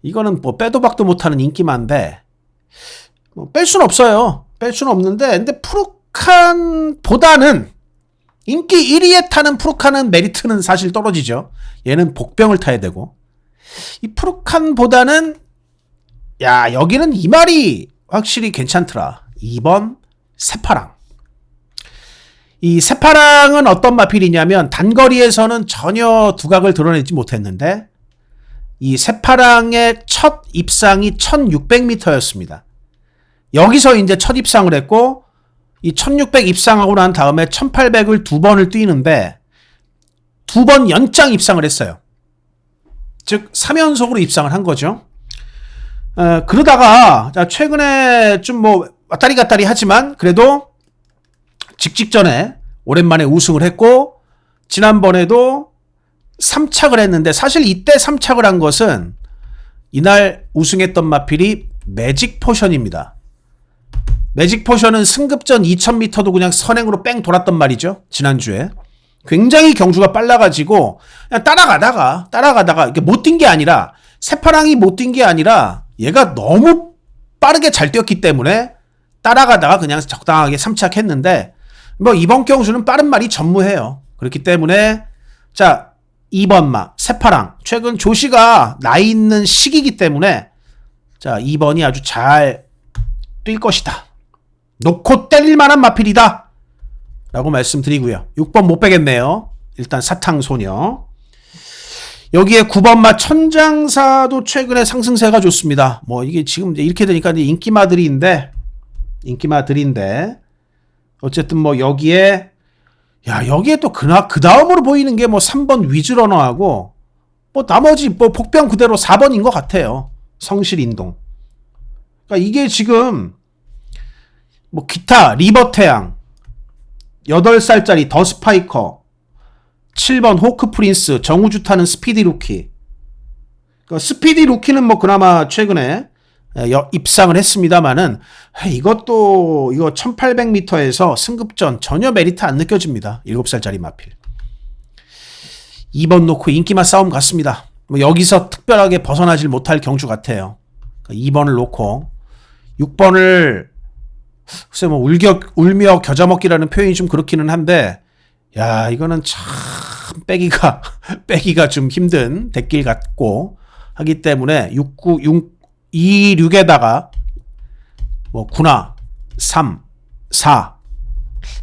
이거는 뭐 빼도 박도 못하는 인기만데 뭐 뺄 수는 없어요. 뺄 수는 없는데, 근데 푸르칸보다는 인기 1위에 타는 푸르칸은 메리트는 사실 떨어지죠. 얘는 복병을 타야 되고, 이 푸르칸보다는 야, 여기는 이 말이 확실히 괜찮더라. 2번 새파랑. 이 새파랑은 어떤 마필이냐면 단거리에서는 전혀 두각을 드러내지 못했는데 이 새파랑의 첫 입상이 1600m였습니다. 여기서 이제 첫 입상을 했고, 이 1600 입상하고 난 다음에 1800을 두 번을 뛰는데 두 번 연장 입상을 했어요. 즉 3연속으로 입상을 한 거죠. 그러다가 최근에 좀 뭐 왔다리 갔다리 하지만 그래도 직전에 오랜만에 우승을 했고, 지난번에도 3착을 했는데, 사실 이때 3착을 한 것은 이날 우승했던 마필이 매직 포션입니다. 매직 포션은 승급전 2000m도 그냥 선행으로 뺑 돌았단 말이죠. 지난주에 굉장히 경주가 빨라가지고 그냥 따라가다가 이게 못 뛴 게 아니라, 새파랑이 못 뛴 게 아니라 얘가 너무 빠르게 잘 뛰었기 때문에 따라가다가 그냥 적당하게 3착했는데, 뭐 이번 경주는 빠른 말이 전무해요. 그렇기 때문에 자, 2번 마 새파랑. 최근 조시가 나 있는 시기이기 때문에 자 2번이 아주 잘 뛸 것이다. 놓고 때릴 만한 마필이다 라고 말씀드리고요. 6번 못 빼겠네요. 일단 사탕소녀. 여기에 9번 마 천장사도 최근에 상승세가 좋습니다. 뭐 이게 지금 이렇게 되니까 인기마들인데 어쨌든 뭐 여기에 또 그 다음으로 보이는 게 뭐 3번 위즈러너하고 뭐 나머지 뭐 복병 그대로 4번인 것 같아요. 성실인동. 그러니까 이게 지금 뭐 기타 리버태양 8살짜리 더 스파이커 7번 호크 프린스 정우주 타는 스피디 루키. 그러니까 스피디 루키는 뭐 그나마 최근에 입상을 했습니다만은 이거 1800m에서 승급전 전혀 메리트 안 느껴집니다. 7살짜리 마필. 2번 놓고 인기맛 싸움 같습니다. 뭐 여기서 특별하게 벗어나질 못할 경주 같아요. 그러니까 2번을 놓고 6번을 글쎄 뭐 울며 겨자 먹기라는 표현이 좀 그렇기는 한데 야 이거는 참 빼기가 좀 힘든 대길 같고 하기 때문에 26에다가 뭐 9나 3,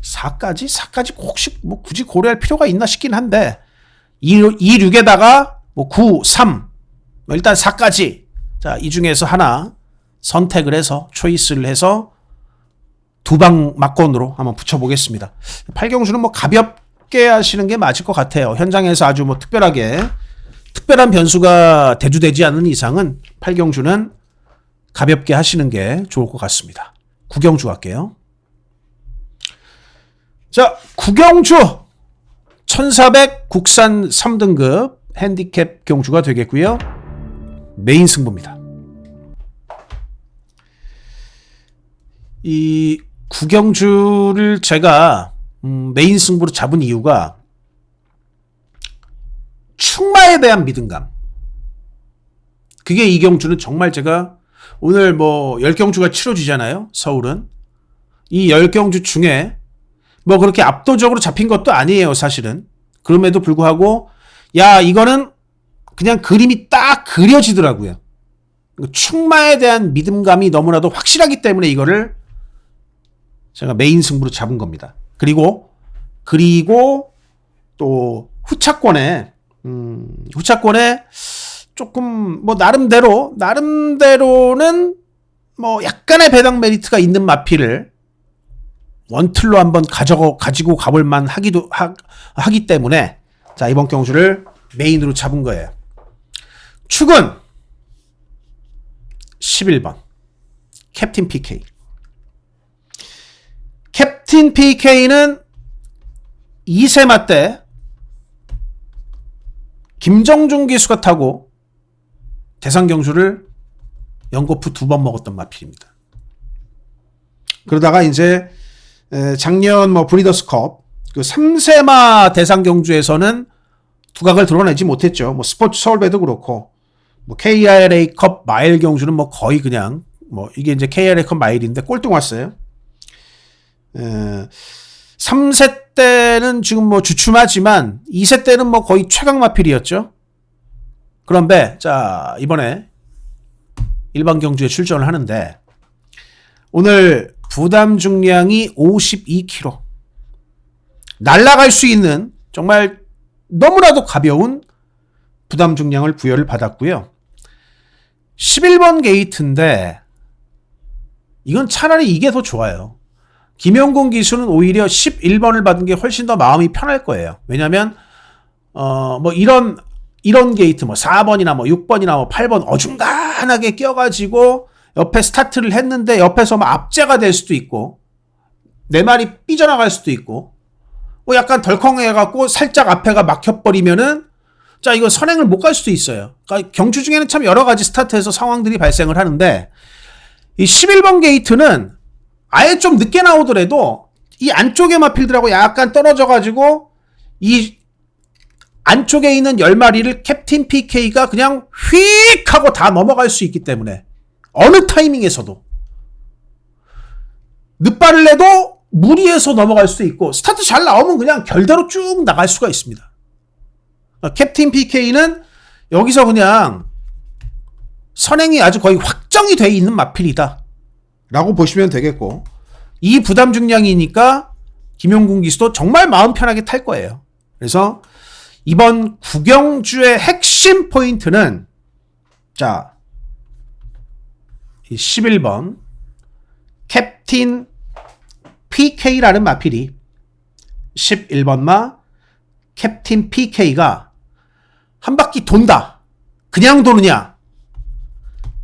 4까지 혹시 뭐 굳이 고려할 필요가 있나 싶긴 한데 26에다가 뭐 9, 3 뭐 일단 4까지 자 이 중에서 하나 선택을 해서 초이스를 해서 두방 막건으로 한번 붙여보겠습니다. 팔경주는 뭐 가볍게 하시는 게 맞을 것 같아요. 현장에서 아주 뭐 특별한 변수가 대두되지 않는 이상은 팔경주는 가볍게 하시는 게 좋을 것 같습니다. 구경주 갈게요. 자, 구경주 1400 국산 3등급 핸디캡 경주가 되겠고요. 메인 승부입니다. 이 구경주를 제가 메인 승부로 잡은 이유가 충마에 대한 믿음감. 그게 이 경주는 정말 제가 오늘 뭐 10경주가 치러지잖아요. 서울은. 이 10경주 중에 뭐 그렇게 압도적으로 잡힌 것도 아니에요. 사실은. 그럼에도 불구하고 야 이거는 그냥 그림이 딱 그려지더라고요. 충마에 대한 믿음감이 너무나도 확실하기 때문에 이거를 제가 메인 승부로 잡은 겁니다. 그리고 또 후차권에 조금 뭐 나름대로는 뭐 약간의 배당 메리트가 있는 마필을 원틀로 한번 가지고 가볼 만 하기 때문에 자 이번 경주를 메인으로 잡은 거예요. 축은 11번 캡틴 PK. 캡틴 PK는 2세마 때 김정중 기수가 타고 대상경주를 연거푸 2번 먹었던 마필입니다. 그러다가 이제 작년 뭐 브리더스컵 그 3세마 대상경주에서는 두각을 드러내지 못했죠. 뭐 스포츠 서울배도 그렇고 뭐 KRA컵 마일 경주는 뭐 거의 그냥 뭐 이게 이제 KRA컵 마일인데 꼴등 왔어요. 3세 때는 지금 뭐 주춤하지만 2세 때는 뭐 거의 최강 마필이었죠. 그런데 자 이번에 일반 경주에 출전을 하는데 오늘 부담 중량이 52kg. 날아갈 수 있는 정말 너무나도 가벼운 부담 중량을 부여를 받았고요. 11번 게이트인데 이건 차라리 이게 더 좋아요. 김영곤 기수는 오히려 11번을 받은 게 훨씬 더 마음이 편할 거예요. 왜냐면 뭐 이런 게이트 뭐 4번이나 뭐 6번이나 뭐 8번 어중간하게 껴가지고 옆에 스타트를 했는데 옆에서 뭐 압제가 될 수도 있고 내 말이 삐져나갈 수도 있고 뭐 약간 덜컹해갖고 살짝 앞에가 막혀버리면은 자 이거 선행을 못 갈 수도 있어요. 그러니까 경주 중에는 참 여러 가지 스타트에서 상황들이 발생을 하는데 이 11번 게이트는 아예 좀 늦게 나오더라도 이 안쪽에 마필들하고 약간 떨어져가지고 이 안쪽에 있는 10마리를 캡틴 PK가 그냥 휙 하고 다 넘어갈 수 있기 때문에 어느 타이밍에서도 늦발을 내도 무리해서 넘어갈 수도 있고 스타트 잘 나오면 그냥 결대로 쭉 나갈 수가 있습니다. 캡틴 PK는 여기서 그냥 선행이 아주 거의 확정이 돼 있는 마필이다 라고 보시면 되겠고, 이 부담 중량이니까 김용군 기수도 정말 마음 편하게 탈 거예요. 그래서 이번 구경주의 핵심 포인트는 자, 11번 캡틴 PK라는 마필이 11번마 캡틴 PK가 한 바퀴 돈다. 그냥 도느냐?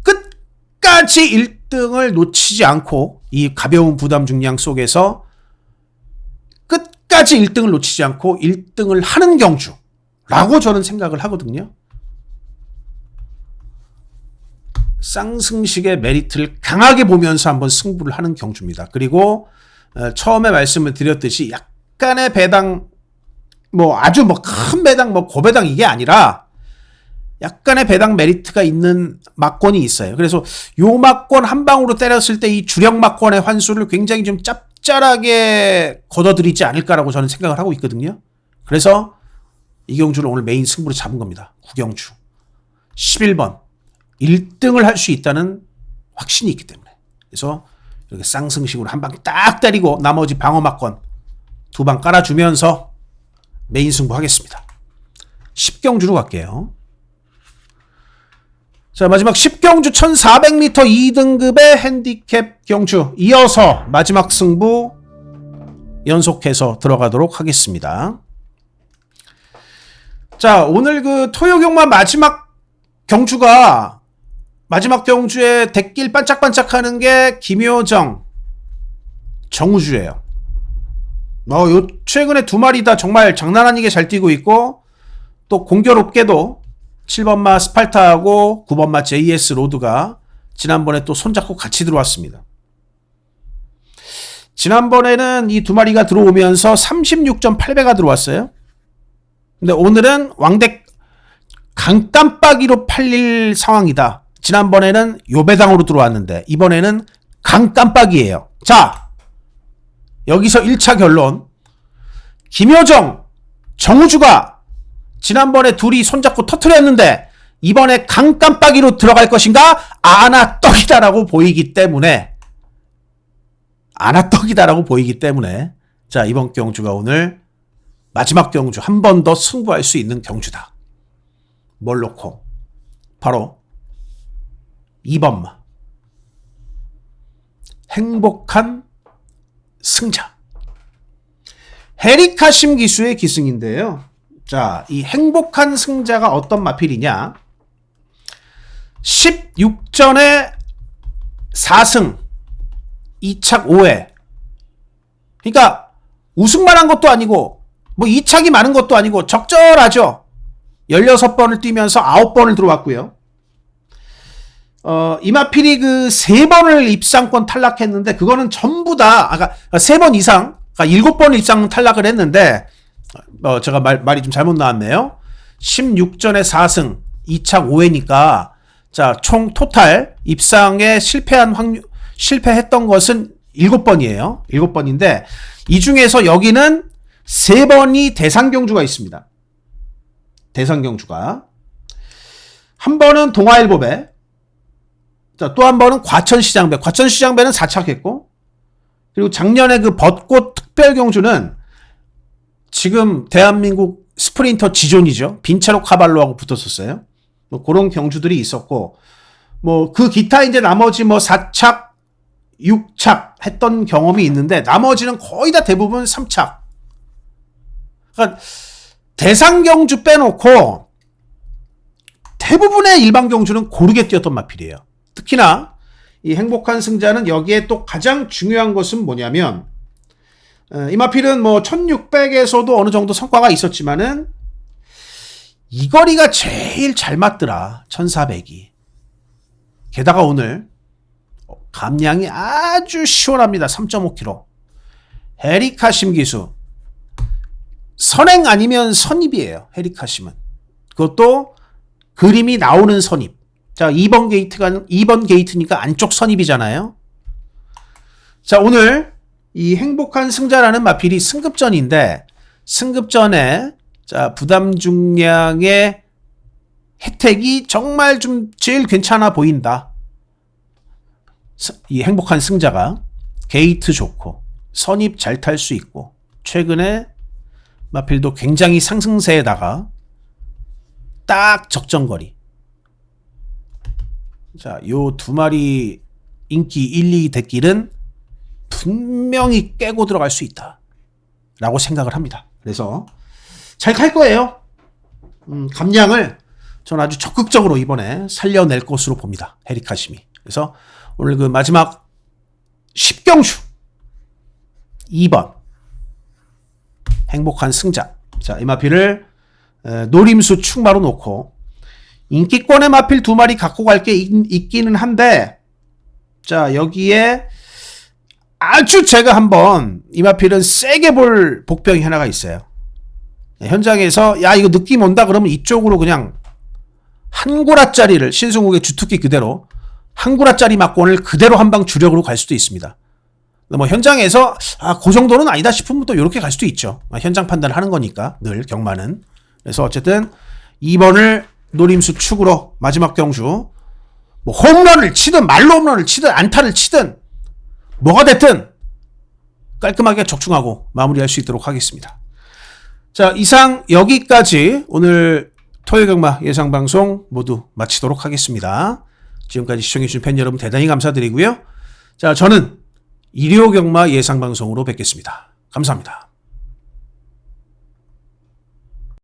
끝까지 1등을 놓치지 않고 이 가벼운 부담 중량 속에서 끝까지 1등을 놓치지 않고 1등을 하는 경주라고 저는 생각을 하거든요. 쌍승식의 메리트를 강하게 보면서 한번 승부를 하는 경주입니다. 그리고 처음에 말씀을 드렸듯이 약간의 배당, 뭐 아주 뭐 큰 배당, 뭐 고배당 이게 아니라 약간의 배당 메리트가 있는 막권이 있어요. 그래서 요 막권 한 방으로 때렸을 때 이 주력 막권의 환수를 굉장히 좀 짭짤하게 걷어들이지 않을까라고 저는 생각을 하고 있거든요. 그래서 이 경주를 오늘 메인 승부로 잡은 겁니다. 구경주 11번 1등을 할 수 있다는 확신이 있기 때문에. 그래서 이렇게 쌍승식으로 한 방 딱 때리고 나머지 방어 막권 2방 깔아주면서 메인 승부 하겠습니다. 10경주로 갈게요. 자, 마지막 10경주 1400m 2등급의 핸디캡 경주 이어서 마지막 승부 연속해서 들어가도록 하겠습니다. 자, 오늘 그 토요경마 마지막 경주에 대길 반짝반짝하는 게 김효정, 정우주예요. 요 최근에 2마리 다 정말 장난 아니게 잘 뛰고 있고, 또 공교롭게도 7번마 스팔타하고 9번마 JS 로드가 지난번에 또 손잡고 같이 들어왔습니다. 지난번에는 이 2마리가 들어오면서 36.8배가 들어왔어요. 근데 오늘은 왕대 강깜빡이로 팔릴 상황이다. 지난번에는 요배당으로 들어왔는데 이번에는 강깜빡이에요. 자, 여기서 1차 결론. 김효정, 정우주가 지난번에 둘이 손잡고 터트렸는데 이번에 강깜빡이로 들어갈 것인가? 아나떡이다라고 보이기 때문에 자, 이번 경주가 오늘 마지막 경주, 한 번 더 승부할 수 있는 경주다. 뭘 놓고? 바로 2번마 행복한 승자 헤리카심 기수의 기승인데요. 자, 이 행복한 승자가 어떤 마필이냐? 16전에 4승 2착 5회. 그러니까 우승만 한 것도 아니고 뭐 2착이 많은 것도 아니고 적절하죠. 16번을 뛰면서 9번을 들어왔고요. 이 마필이 그 3번을 입상권 탈락했는데 그거는 전부 다 3번 이상, 7번 입상 탈락을 했는데 제가 말이 좀 잘못 나왔네요. 16전에 4승 2착 5회니까 자, 총 토탈 입상에 실패했던 것은 7번이에요. 7번인데 이 중에서 여기는 3번이 대상경주가 있습니다. 대상경주가 한 번은 동아일보배, 자, 또 한 번은 과천시장배. 과천시장배는 4착했고, 그리고 작년에 그 벚꽃 특별경주는 지금 대한민국 스프린터 지존이죠. 빈체로 카발로하고 붙었었어요. 뭐 그런 경주들이 있었고, 뭐 그 기타 이제 나머지 뭐 4착, 6착 했던 경험이 있는데 나머지는 거의 다 대부분 3착. 그러니까 대상 경주 빼놓고 대부분의 일반 경주는 고르게 뛰었던 마필이에요. 특히나 이 행복한 승자는 여기에 또 가장 중요한 것은 뭐냐면 이 마필은 뭐 1600에서도 어느 정도 성과가 있었지만은 이 거리가 제일 잘 맞더라. 1400이. 게다가 오늘 감량이 아주 시원합니다. 3.5km. 헤리카심 기수. 선행 아니면 선입이에요. 헤리카심은. 그것도 그림이 나오는 선입. 자, 2번 게이트니까 안쪽 선입이잖아요. 자, 오늘 이 행복한 승자라는 마필이 승급전인데 승급전에 자, 부담 중량의 혜택이 정말 좀 제일 괜찮아 보인다. 이 행복한 승자가 게이트 좋고 선입 잘 탈 수 있고 최근에 마필도 굉장히 상승세에다가 딱 적정거리. 자, 요 두 마리 인기 1, 2 대길은 분명히 깨고 들어갈 수 있다 라고 생각을 합니다. 그래서 잘 갈 거예요. 감량을 저는 아주 적극적으로 이번에 살려낼 것으로 봅니다. 헤리카심이. 그래서 오늘 그 마지막 10경주 2번 행복한 승자. 자, 이 마필을 노림수 축마로 놓고 인기권의 마필 두 마리 갖고 갈 게 있기는 한데, 자, 여기에 아주 제가 한번 이 마필은 세게 볼 복병이 하나가 있어요. 현장에서 야, 이거 느낌 온다 그러면 이쪽으로 그냥 한 구라짜리를 신승욱의 주특기 그대로 한 구라짜리 막권을 그대로 한방 주력으로 갈 수도 있습니다. 뭐 현장에서 그 정도는 아니다 싶으면 또 이렇게 갈 수도 있죠. 현장 판단을 하는 거니까 늘 경마는. 그래서 어쨌든 2번을 노림수 축으로 마지막 경주 뭐 홈런을 치든 말로 홈런을 치든 안타를 치든 뭐가 됐든 깔끔하게 적중하고 마무리할 수 있도록 하겠습니다. 자, 이상 여기까지 오늘 토요일 경마 예상방송 모두 마치도록 하겠습니다. 지금까지 시청해주신 팬 여러분 대단히 감사드리고요. 자, 저는 일요 경마 예상방송으로 뵙겠습니다. 감사합니다.